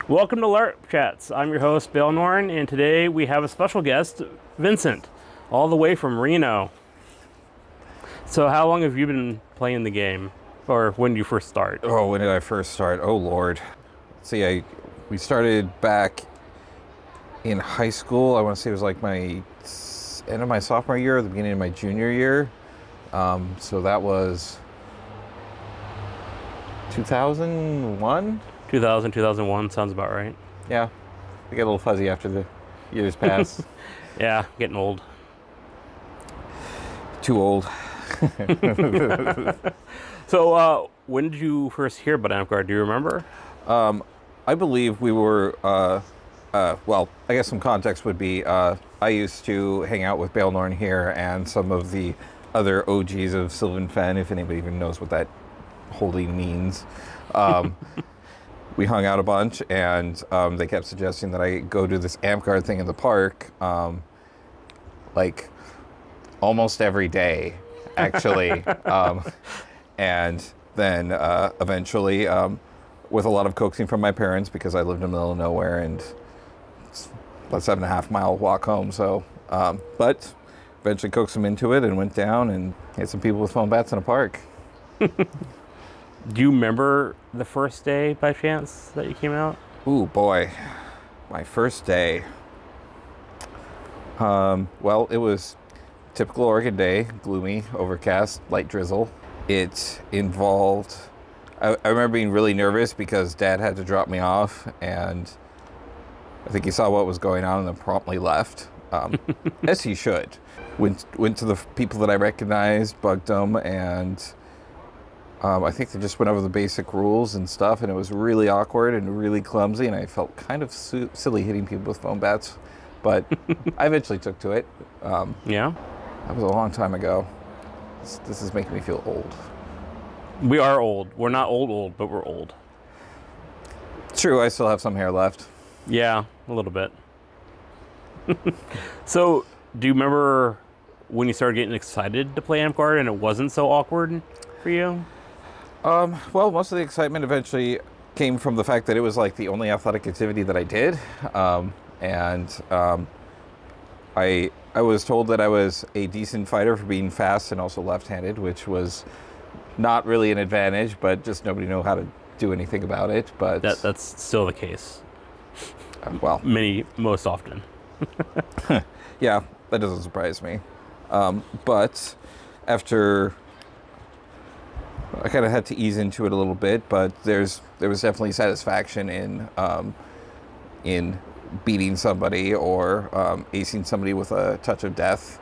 Welcome to LARP Chats. I'm your host, Bill Norn, and today we have a special guest, Vincent, all the way from Reno. So how long have you been playing the game? Or when did you first start? Oh, when did I first start? Oh, Lord. See, we started back in high school. I want to say it was like my end of my sophomore year or the beginning of my junior year. So that was 2001? 2001 sounds about right. Yeah. I get a little fuzzy after the years pass. Yeah, getting old. Too old. So, when did you first hear about Amtgard? Do you remember? I believe we were, well, I guess some context would be, I used to hang out with Bale Norn here and some of the other OGs of Sylvan Fen, if anybody even knows what that wholly means. We hung out a bunch, and they kept suggesting that I go do this Amtgard thing in the park, like almost every day, actually. And then eventually, with a lot of coaxing from my parents, because I lived in the middle of nowhere and it's about 7.5 mile walk home. So, but eventually coaxed them into it and went down and hit some people with foam bats in a park. Do you remember the first day by chance that you came out? Ooh, boy. My first day. Well, it was typical Oregon day, gloomy, overcast, light drizzle. It involved, I remember being really nervous because Dad had to drop me off, and I think he saw what was going on and then promptly left, as he should. Went to the people that I recognized, bugged them, and I think they just went over the basic rules and stuff, and it was really awkward and really clumsy, and I felt kind of silly hitting people with foam bats, but I eventually took to it. Yeah? That was a long time ago. This is making me feel old. We are old. We're not old, but we're old. True, I still have some hair left. Yeah, a little bit. So, do you remember when you started getting excited to play Amtgard and it wasn't so awkward for you? Well, most of the excitement eventually came from the fact that it was like the only athletic activity that I did. I was told that I was a decent fighter for being fast and also left-handed, which was not really an advantage, but just nobody knew how to do anything about it. But That's still the case. Well, Most often. yeah, that doesn't surprise me. But after I kind of had to ease into it a little bit, but there was definitely satisfaction in beating somebody or acing somebody with a touch of death,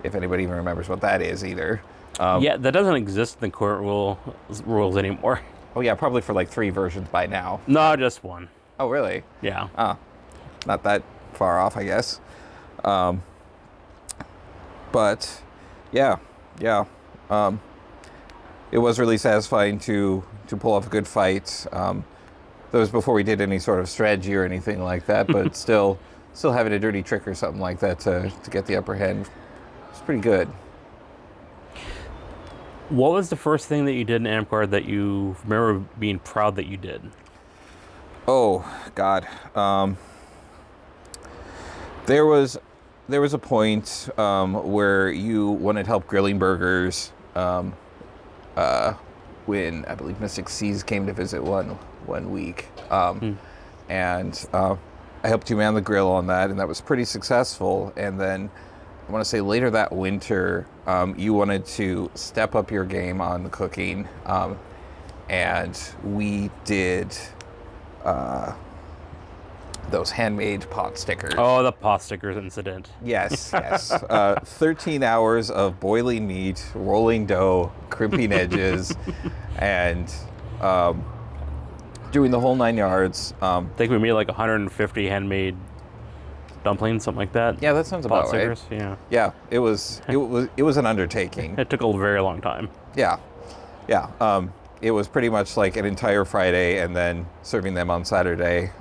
if anybody even remembers what that is either. Yeah, that doesn't exist in the current rules anymore. Oh yeah, probably for like 3 versions by now. No, just one. Oh really? Yeah. Not that far off, I guess. But yeah. It was really satisfying to pull off a good fight. That was before we did any sort of strategy or anything like that, but still having a dirty trick or something like that to get the upper hand, it's pretty good. What was the first thing that you did in Amtgard that you remember being proud that you did? Oh God, there was a point where you wanted help grilling burgers. When I believe Mystic Seas came to visit one week, and I helped you man the grill on that, and that was pretty successful. And then I want to say later that winter, you wanted to step up your game on the cooking, and we did those handmade pot stickers. Oh, the pot stickers incident. Yes. 13 hours of boiling meat, rolling dough, crimping edges, and doing the whole 9 yards. I think we made like 150 handmade dumplings, something like that. Yeah, that sounds pot about stickers, right. Yeah. Yeah, it was an undertaking. It took a very long time. Yeah. It was pretty much like an entire Friday and then serving them on Saturday.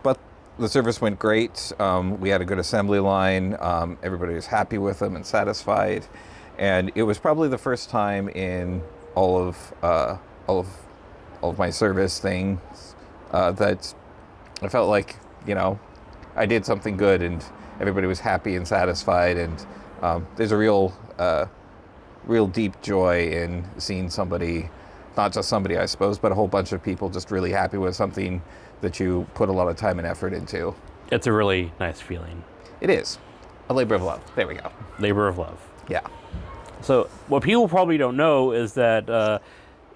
But the service went great. We had a good assembly line. Everybody was happy with them and satisfied. And it was probably the first time in all of my service things that I felt like, I did something good and everybody was happy and satisfied. And there's a real deep joy in seeing somebody, not just somebody, I suppose, but a whole bunch of people just really happy with something that you put a lot of time and effort into. It's a really nice feeling. It is. A labor of love. There we go. Labor of love. Yeah. So what people probably don't know is that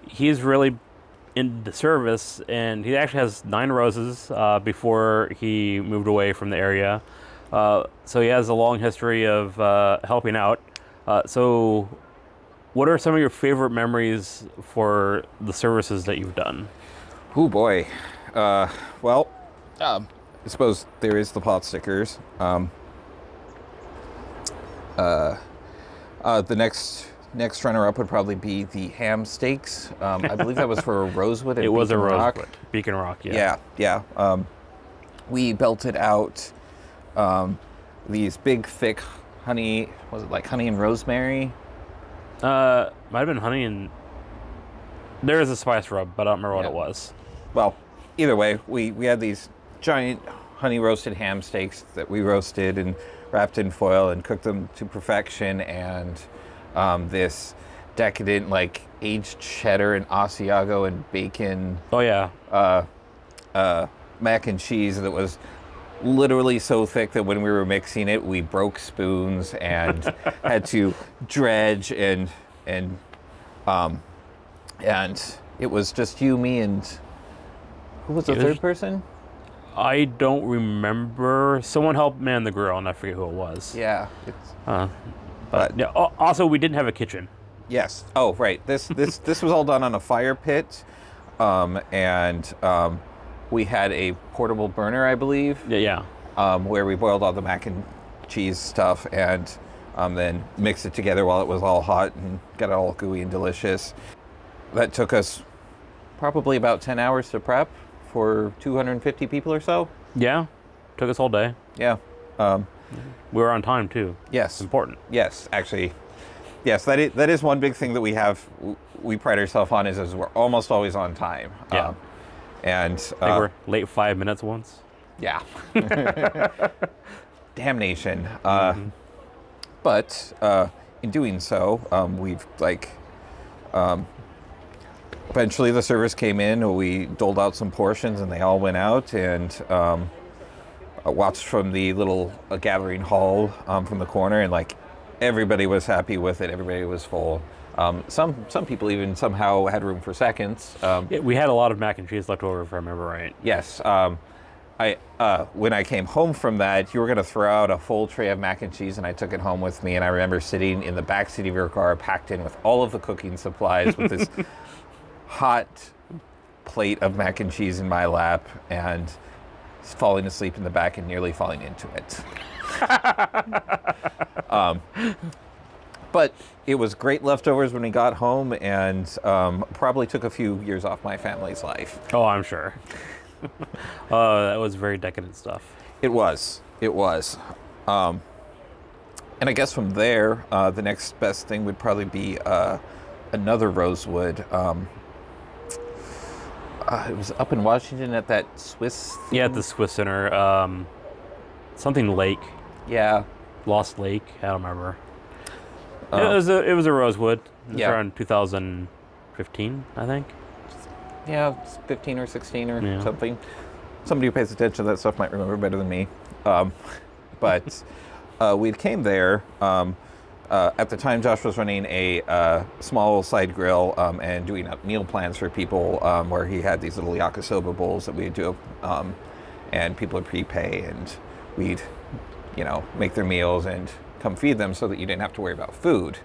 he's really into service, and he actually has 9 roses before he moved away from the area. So he has a long history of helping out. So what are some of your favorite memories for the services that you've done? Oh boy. Well, I suppose there is the pot stickers. The next runner-up would probably be the ham steaks. I believe that was for Rosewood and It was a Beacon Rock. Rosewood. Beacon Rock, yeah. Yeah. We belted out these big, thick honey. Was it like honey and rosemary? Might have been honey and... There is a spice rub, but I don't remember what it was. Well, either way, we had these giant honey roasted ham steaks that we roasted and wrapped in foil and cooked them to perfection, and this decadent, like, aged cheddar and Asiago and bacon Oh, yeah. mac and cheese that was literally so thick that when we were mixing it, we broke spoons and had to dredge and it was just you, me, and who was the third person? I don't remember. Someone helped man the grill, and I forget who it was. Yeah. But yeah. Also, we didn't have a kitchen. Yes. Oh, right. This was all done on a fire pit, and we had a portable burner, I believe. Yeah. Where we boiled all the mac and cheese stuff and then mixed it together while it was all hot and got it all gooey and delicious. That took us probably about 10 hours to prep for 250 people or so. Yeah. Took us all day. Yeah. We were on time, too. Yes. It's important. Yes, actually. Yes, that is one big thing that we pride ourselves on is we're almost always on time. Yeah. And I think we're late 5 minutes once. Yeah. Damnation. But in doing so, we've eventually the servers came in, we doled out some portions and they all went out, and watched from the little gathering hall from the corner, and everybody was happy with it. Everybody was full. Some people even somehow had room for seconds. Yeah, we had a lot of mac and cheese left over, if I remember right. Yes. When I came home from that, you were going to throw out a full tray of mac and cheese, and I took it home with me. And I remember sitting in the back seat of your car, packed in with all of the cooking supplies, with this hot plate of mac and cheese in my lap, and falling asleep in the back and nearly falling into it. But it was great leftovers when we got home, and probably took a few years off my family's life. Oh, I'm sure. That was very decadent stuff. It was. And I guess from there, the next best thing would probably be another Rosewood. It was up in Washington at that Swiss thing. Yeah, at the Swiss Center. Something Lake. Yeah. Lost Lake. I don't remember. It was a Rosewood. It was around 2015, I think. Yeah, 15 or 16 or something. Somebody who pays attention to that stuff might remember better than me. But we came there. At the time, Josh was running a small side grill and doing up meal plans for people, where he had these little yakisoba bowls that we'd do, and people would prepay, and we'd, make their meals and come feed them so that you didn't have to worry about food.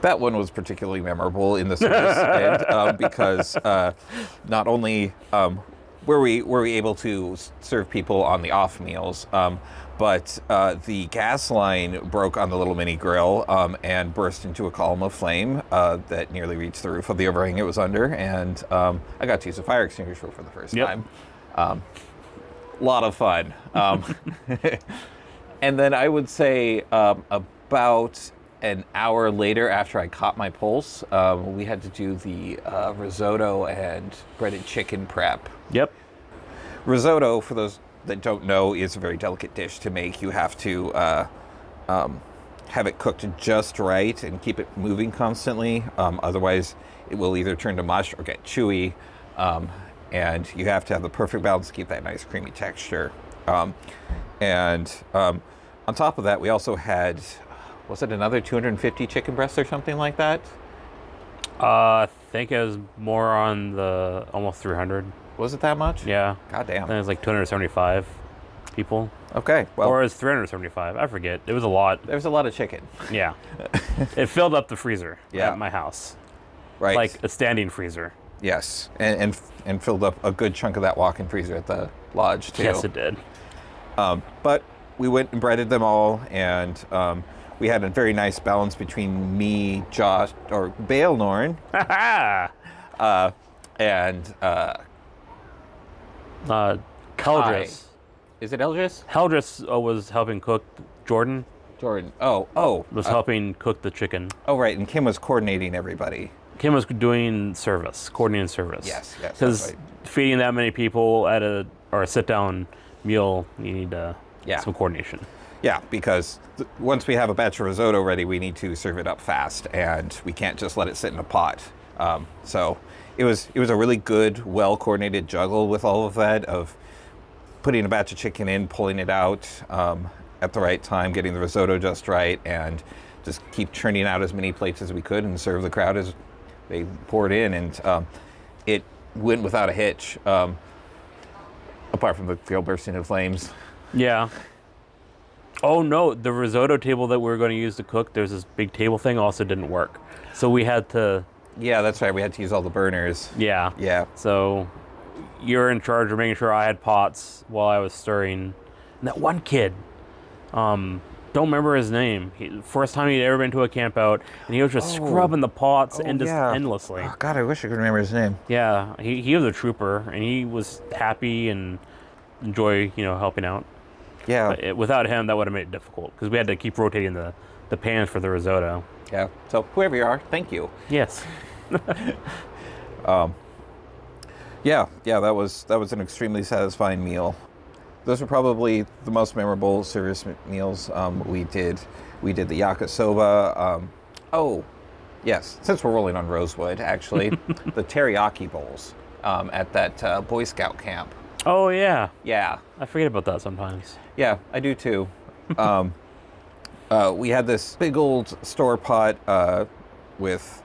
That one was particularly memorable in the service end, because not only were we able to serve people on the off meals, but the gas line broke on the little mini grill and burst into a column of flame that nearly reached the roof of the overhang it was under, and I got to use a fire extinguisher for the first time. Lot of fun. And then I would say about an hour later, after I caught my pulse, we had to do the risotto and breaded chicken prep. Yep. Risotto, for those that don't know, is a very delicate dish to make. You have to have it cooked just right and keep it moving constantly. Otherwise, it will either turn to mush or get chewy. And you have to have the perfect balance to keep that nice creamy texture. On top of that, we also had, was it another 250 chicken breasts or something like that? I think it was more on the almost 300. Was it that much? Yeah. God damn. I think it was like 275 people. Okay, well. Or it was 375. I forget. It was a lot. There was a lot of chicken. Yeah. It filled up the freezer at my house. Right. Like a standing freezer. Yes, and filled up a good chunk of that walk-in freezer at the lodge, too. Yes, it did. But we went and breaded them all, and we had a very nice balance between me, Josh, or Baelnorn, and Heldris. Is it Eldris? Heldris was helping cook. Jordan was helping cook the chicken. Oh, right, and Kim was coordinating everybody. Kim was doing service, coordinating service. Yes. Because feeding that many people at a sit-down meal, you need some coordination. Yeah, because once we have a batch of risotto ready, we need to serve it up fast, and we can't just let it sit in a pot. So it was a really good, well-coordinated juggle with all of that, of putting a batch of chicken in, pulling it out at the right time, getting the risotto just right, and just keep churning out as many plates as we could and serve the crowd as they poured in. And it went without a hitch, apart from the grill bursting in flames. Yeah. Oh no, the risotto table that we were going to use to cook, there's this big table thing, also didn't work. So we had to... Yeah, that's right. We had to use all the burners. Yeah. So you're in charge of making sure I had pots while I was stirring. And that one kid, don't remember his name. First time he'd ever been to a camp out, and he was just scrubbing the pots endlessly. Oh God, I wish I could remember his name. Yeah, he was a trooper, and he was happy and enjoy helping out. Yeah. But without him, that would have made it difficult because we had to keep rotating the pans for the risotto. Yeah. So whoever you are, thank you. Yes. Yeah. That was an extremely satisfying meal. Those were probably the most memorable service meals we did. We did the yakisoba. Yes, since we're rolling on Rosewood, actually, the teriyaki bowls at that Boy Scout camp. Oh, yeah. Yeah. I forget about that sometimes. Yeah, I do too. We had this big old store pot with,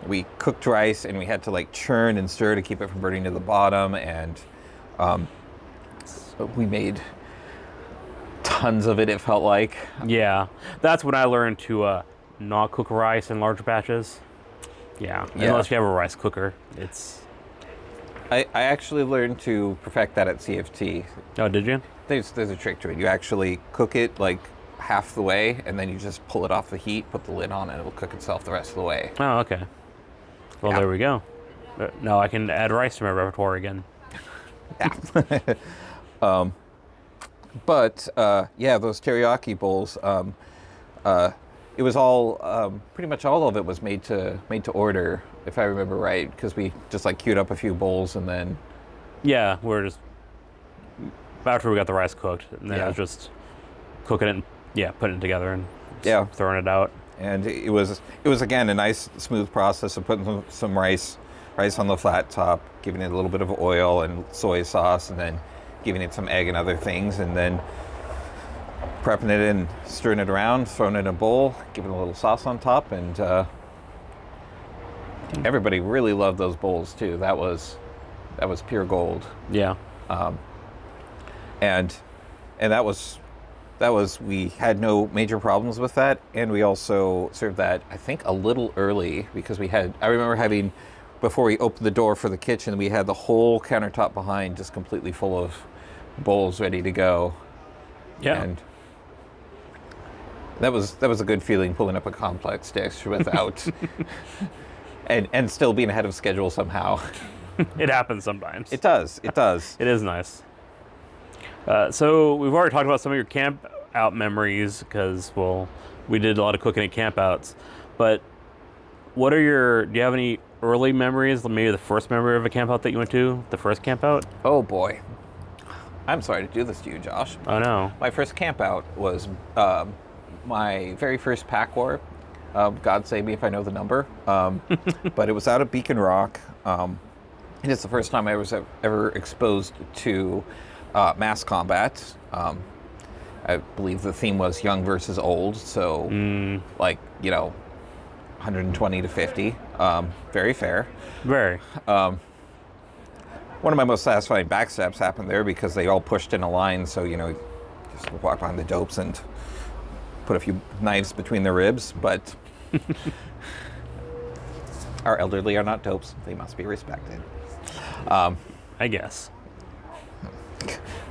we cooked rice, and we had to like churn and stir to keep it from burning to the bottom, and we made tons of it, it felt like. Yeah, that's when I learned to not cook rice in large batches. Yeah, unless you have a rice cooker. I actually learned to perfect that at CFT. Oh, did you? There's a trick to it. You actually cook it like half the way, and then you just pull it off the heat, put the lid on, and it will cook itself the rest of the way. Oh, okay. Well, there we go. Now I can add rice to my repertoire again. Yeah. But those teriyaki bowls, it was all, pretty much all of it was made to order, if I remember right, because we just like queued up a few bowls and then... Yeah, we're just, after we got the rice cooked, and then I was just cooking it and, putting it together and throwing it out. And it was again, a nice smooth process of putting some rice on the flat top, giving it a little bit of oil and soy sauce, and then giving it some egg and other things, and then prepping it in, stirring it around, throwing it in a bowl, giving it a little sauce on top, and everybody really loved those bowls too. That was pure gold. Yeah. And that was we had no major problems with that, and we also served that I think a little early because I remember having, before we opened the door for the kitchen, we had the whole countertop behind just completely full of bowls ready to go. Yeah. And that was a good feeling, pulling up a complex dish without and still being ahead of schedule somehow. It happens sometimes. It does. It is nice. So we've already talked about some of your camp out memories because, well, we did a lot of cooking at camp outs. But do you have any early memories, maybe the first memory of a camp out that you went to, the first camp out? Oh boy. I'm sorry to do this to you, Josh. Oh no. My first camp out was my very first pack war. God save me if I know the number. But it was out of Beacon Rock. And it's the first time I was ever exposed to mass combat. I believe the theme was young versus old. So, 120 to 50. Very fair. Very. One of my most satisfying backstabs happened there because they all pushed in a line. So, just walk behind the dopes and put a few knives between their ribs. But our elderly are not dopes. They must be respected. I guess.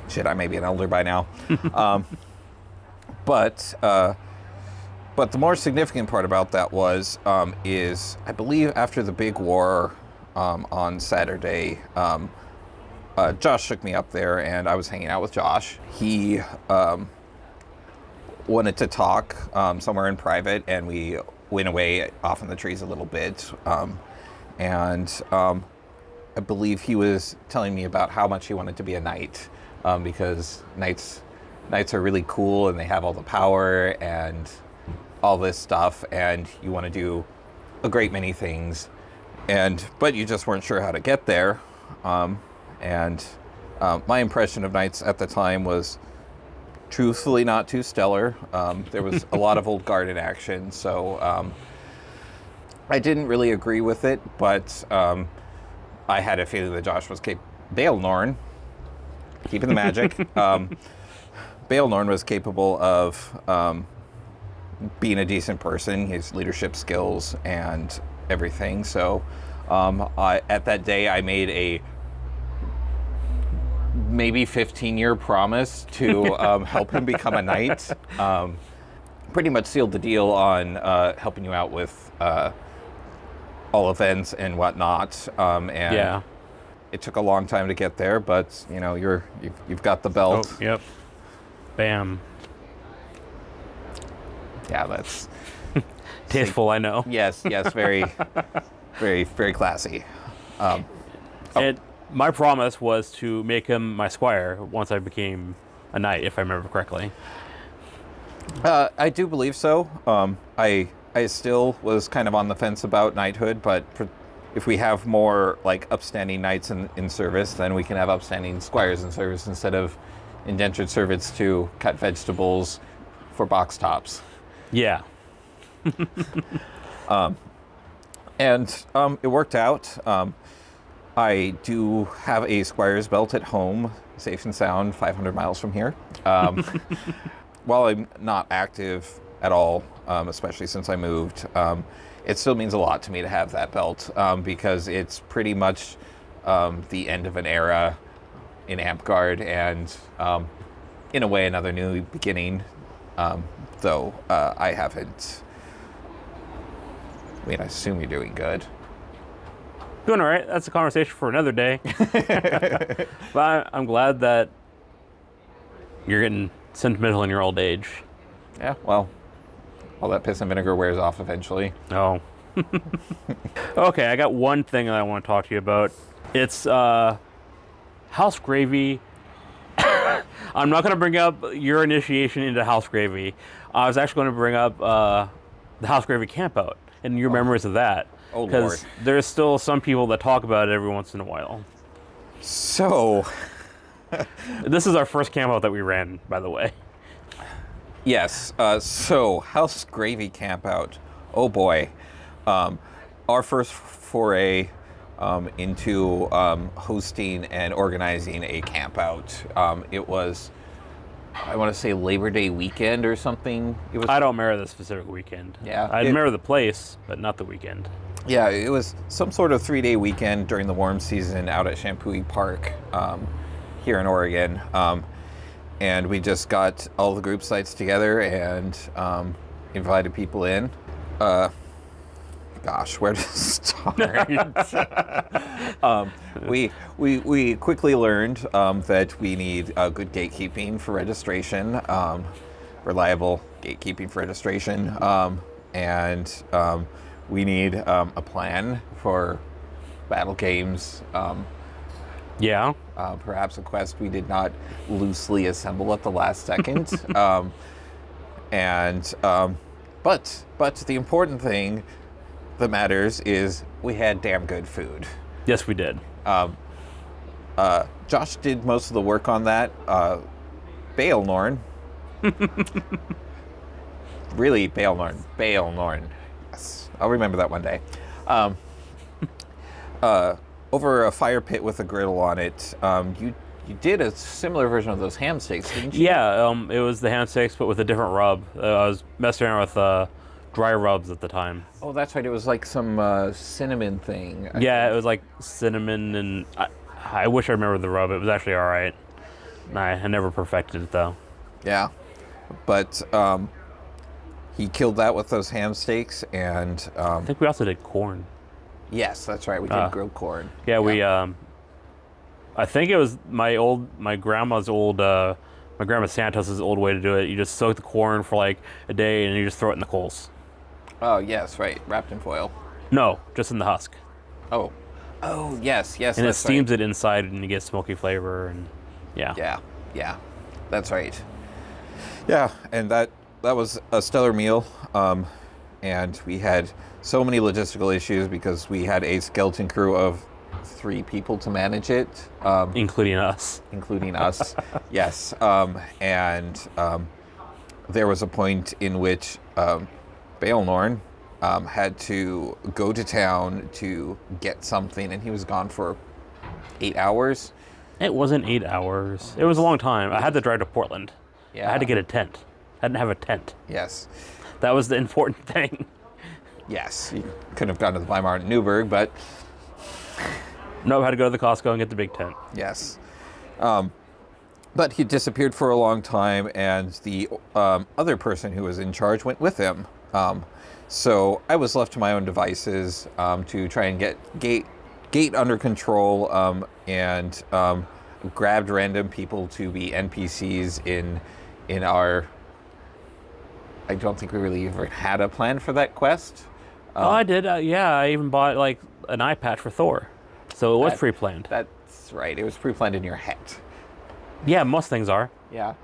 Shit, I may be an elder by now. But the more significant part about that is I believe after the big war on Saturday, Josh shook me up there, and I was hanging out with Josh. He wanted to talk somewhere in private, and we went away off in the trees a little bit. I believe he was telling me about how much he wanted to be a knight, because knights are really cool, and they have all the power and all this stuff, and you want to do a great many things, but you just weren't sure how to get there. My impression of knights at the time was truthfully not too stellar. There was a lot of old guard in action, so I didn't really agree with it, but I had a feeling that Josh was Baelnorn, keeping the magic. Baelnorn was capable of being a decent person, his leadership skills and everything. So at that day, I made a maybe 15-year promise to help him become a knight. Pretty much sealed the deal on helping you out with all events and whatnot. Yeah. It took a long time to get there, but you've got the belt. Oh, yep. Bam. Yeah, that's tasteful. I know. Yes, very, very, very classy. And my promise was to make him my squire once I became a knight, if I remember correctly. I do believe so. I still was kind of on the fence about knighthood, but if we have more upstanding knights in service, then we can have upstanding squires in service instead of indentured servants to cut vegetables for box tops. Yeah. It worked out. I do have a squire's belt at home, safe and sound, 500 miles from here. While I'm not active at all, especially since I moved, it still means a lot to me to have that belt, because it's pretty much the end of an era in Amtgard, and in a way another new beginning, though I haven't. I mean, I assume you're doing good. Doing all right. That's a conversation for another day. But I'm glad that you're getting sentimental in your old age. Yeah, well, all that piss and vinegar wears off eventually. Oh. Okay, I got one thing that I want to talk to you about. It's house gravy. I'm not going to bring up your initiation into house gravy. I was actually going to bring up the house gravy campout and your memories of that. Oh, Lord. Because there's still some people that talk about it every once in a while. So... This is our first campout that we ran, by the way. Yes. So, house gravy campout. Oh, boy. Our first foray into hosting and organizing a campout. It was, I want to say, Labor Day weekend or something. I don't remember the specific weekend. Yeah. I remember the place, but not the weekend. Yeah, it was some sort of 3-day weekend during the warm season out at Shampooey Park here in Oregon. And we just got all the group sites together and invited people in. Gosh, where to start? We quickly learned that we need good gatekeeping for registration, reliable gatekeeping for registration, and we need a plan for battle games. Yeah. Perhaps a quest we did not loosely assemble at the last second. But the important thing that matters is we had damn good food. Yes, we did. Josh did most of the work on that. Baelnorn. Really, Baelnorn. Baelnorn. Yes, I'll remember that one day. Over a fire pit with a griddle on it, you did a similar version of those ham steaks, didn't you? Yeah, it was the ham steaks, but with a different rub. I was messing around with dry rubs at the time. Oh, that's right. It was like some cinnamon thing. I think. It was like cinnamon, and I wish I remembered the rub. It was actually all right. I never perfected it, though. Yeah. But he killed that with those ham steaks, and... I think we also did corn. Yes, that's right. We did grilled corn. Yeah, we... I think it was my grandma Santos's old way to do it. You just soak the corn for like a day, and you just throw it in the coals. Oh, yes, right. Wrapped in foil. No, just in the husk. Oh, yes, and it steams it inside, and you get smoky flavor, and yeah. Yeah, that's right. Yeah, and that was a stellar meal, and we had so many logistical issues because we had a skeleton crew of 3 people to manage it, including us. Yes, and there was a point in which Baelnorn had to go to town to get something, and he was gone for 8 hours. It wasn't 8 hours. It was a long time. I had to drive to Portland. Yeah. I had to get a tent. I didn't have a tent. Yes. That was the important thing. Yes. You couldn't have gone to the Weimar in Newburgh, but... No, I had to go to the Costco and get the big tent. Yes. But he disappeared for a long time, and the other person who was in charge went with him. So I was left to my own devices to try and get gate under control, and grabbed random people to be NPCs in our... I don't think we really even had a plan for that quest. I did. I even bought like an eye patch for Thor. So it was pre-planned. That's right. It was pre-planned in your head. Yeah, most things are. Yeah.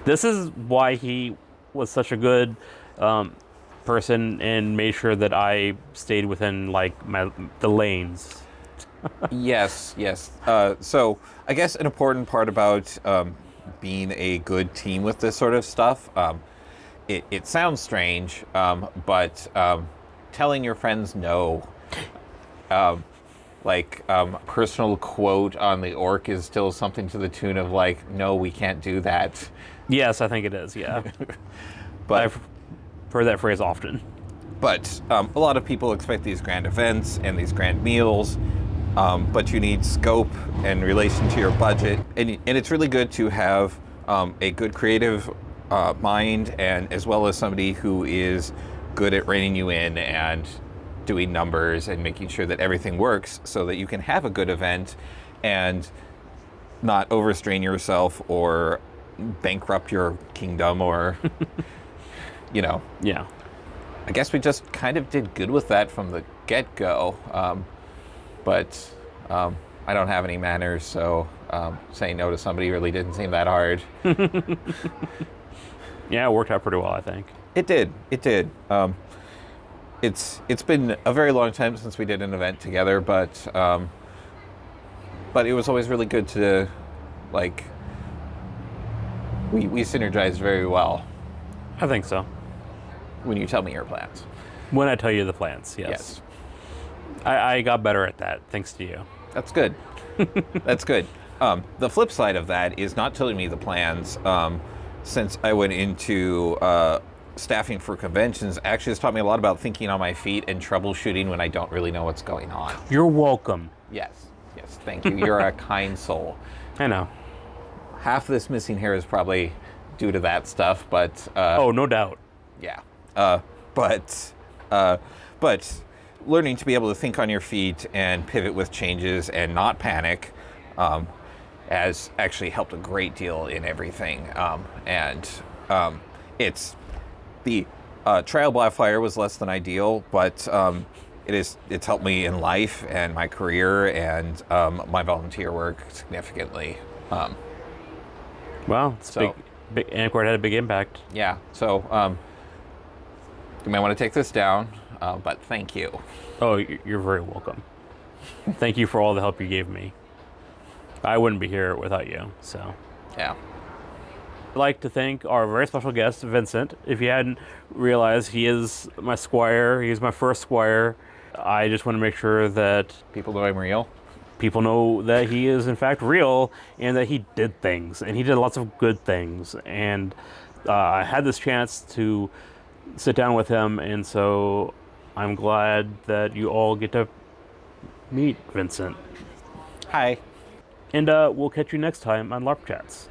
This is why he was such a good person and made sure that I stayed within like the lanes. Yes. So I guess an important part about being a good team with this sort of stuff, it sounds strange, but telling your friends no. Personal quote on the orc is still something to the tune of like, no, we can't do that. Yes, I think it is, yeah. But I've heard that phrase often. But a lot of people expect these grand events and these grand meals, but you need scope and relation to your budget. And it's really good to have a good creative mind, and as well as somebody who is good at reining you in and doing numbers and making sure that everything works so that you can have a good event and not overstrain yourself or bankrupt your kingdom or, Yeah. I guess we just kind of did good with that from the get-go. But I don't have any manners, so saying no to somebody really didn't seem that hard. Yeah, it worked out pretty well, I think. It did. It's been a very long time since we did an event together, but it was always really good to, like, we synergized very well. I think so. When you tell me your plans. When I tell you the plans, yes. I got better at that, thanks to you. That's good. That's good. The flip side of that is not telling me the plans, since I went into staffing for conventions, actually has taught me a lot about thinking on my feet and troubleshooting when I don't really know what's going on. You're welcome. Yes, thank you. You're a kind soul. I know. Half this missing hair is probably due to that stuff, but... oh, no doubt. Yeah. But learning to be able to think on your feet and pivot with changes and not panic has actually helped a great deal in everything. It's the Trial by fire was less than ideal, but it's helped me in life and my career and my volunteer work significantly. Well, it's So- big. Amtgard had a big impact. Yeah, so you may want to take this down, but thank you. Oh, you're very welcome. Thank you for all the help you gave me. I wouldn't be here without you, so. Yeah. I'd like to thank our very special guest, Vincent. If you hadn't realized, he is my squire. He's my first squire. I just want to make sure that People know I'm real. people know that he is in fact real and that he did things, and he did lots of good things. And I had this chance to sit down with him, and so I'm glad that you all get to meet Vincent. Hi. And we'll catch you next time on LARP Chats.